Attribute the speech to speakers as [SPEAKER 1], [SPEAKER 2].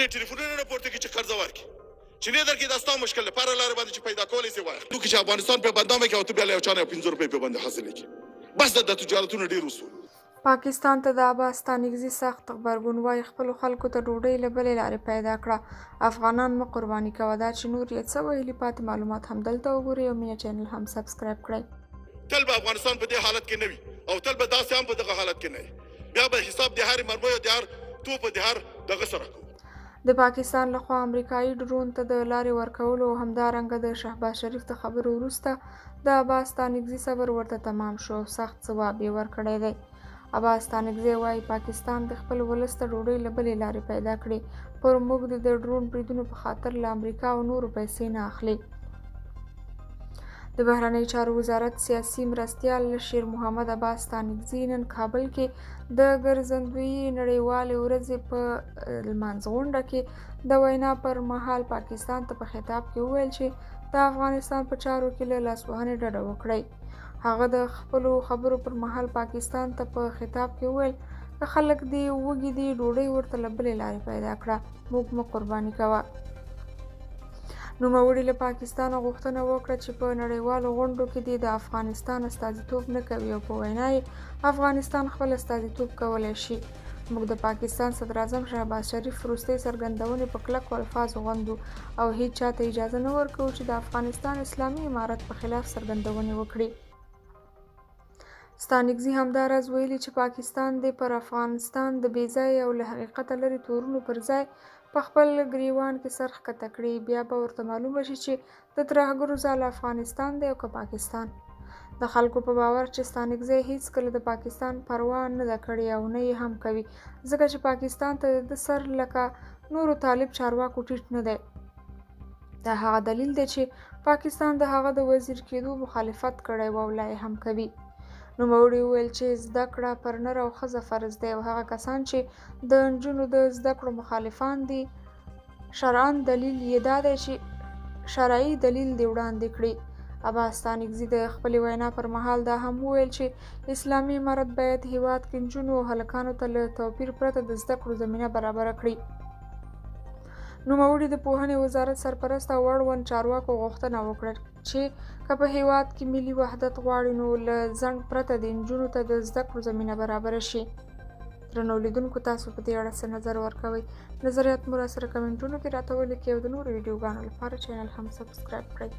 [SPEAKER 1] ولې ټلیفونونه نه پورته کړي چې قرضه ورکړي چې نه درکړي دا ستا مشکل دی په هره لاره باندې چې پیدا کولی شي وایه نو چې افغانستان په بدنامه کې او ته بیا له یو چا نه 15 روپۍ په باندې حاصلې کړي بس د تجارتونو ډېر وسو
[SPEAKER 2] پاکستان ته د عباس ستانکزي سخت غبرګون وایي خپلو خلکو ته ډوډۍ له بلې لارې پیدا کړه افغانان مه قرباني کوه دا چې نور یې څه ویلي پاتې معلومات هم دلته وګورئ او مینه چینل هم سبسکرایب کړئ
[SPEAKER 1] تل به افغانستان په دې حالت کې نه وي او تل به داسې هم په دغه حالت کې نه وي بیا به حساب د هرې مرمۍ او د هر توپ د هر دغه سره کوو
[SPEAKER 2] د پاکستان لخوا امریکایي ډرون ته د لارې ورکولو او همدارنګه د شهباز شریف د خبرو وروسته د عباس ستانکزي صبر ورته تمام شو او سخت ځواب یې ورکړی دی عباس ستانکزي وایي پاکستان د خپل ولس ته ډوډۍ له بلې لارې پیدا کړې پر موږ د ډرون بریدونو په خاطر له امریکا او نورو پیسې نه اخلي د بهرنۍ چارو وزارت سیاسي مرستیال شیر محمد عباس ستانکزي نن کابل کې د ګرځندوی نړیوالې ورځې په لمانځغونډه کې د وینا پر مهال پاکستان ته په خطاب کې وویل چې د افغانستان په چارو کې له لاسوهنې ډډه وکړئ هغه د خپلو خبرو پر مهال پاکستان ته په خطاب کې وویل که خلک دې وږي دي ډوډۍ ورته له بلې لارې پیدا کړه موږ مه قرباني کوه نوموړي له پاکستانه غوښتنه وکړه چې په نړیوالو غونډو کې دې د افغانستان استازیتوب نه کوي او په وینا یې افغانستان خپل استازیتوب کولی شي موږ د پاکستان صدراعظم شهباز شریف وروستۍ څرګندونې په کلکو الفاظو غندو او هیڅ چاته اجازه نه ورکوو چې د افغانستان اسلامي امارت په خلاف څرګندونې وکړي ستانکزي همداراز ویلي چې پاکستان دې پر افغانستان د بې ځایه او له حقیقته لرې تورونو پر ځای په خپل ګریوان کې سر ښکته کړي بیا به ورته معلومه شي چې د ترهګرو ځاله افغانستان دی او که پاکستان د خلکو په باور چې ستانکزي هیڅکله د پاکستان پروا نه ده کړې او نه یې هم کوي ځکه چې پاکستان ته د سر لکه نورو طالب چارواکو ټیټ نه دی دا هغه دلیل دی چې پاکستان د هغه د وزیر کېدو مخالفت کړی و او لا یې هم کوي نوموړي وویل چې زده کړه پر نر او ښځه فرض دی او هغه کسان چې د نجونو د زده کړو مخالفان دي شرعي دلیل دې وړاندې کړي عباس ستانکزي د خپلې وینا پر مهال دا هم وویل چې اسلامي امارت باید هیواد کې نجونو او هلکانو ته له توپیر پرته د زده کړو زمینه برابره کړي نوموړي د پوهنې وزارت سرپرست او اړوند چارواکو غوښتنه وکړه چې که په هیواد کې ملي وحدت غواړي نو له ځنډ پرته د نجونو ته د زده کړو زمینه برابره شي درنو لیدونکو تاسو په دې اړه څه نظر ورکوئ نظریات مو راسره کمنټونو کې راته ولیکئ او د نورو ویډیوګانو لپاره چینل هم سبسکرایب کړئ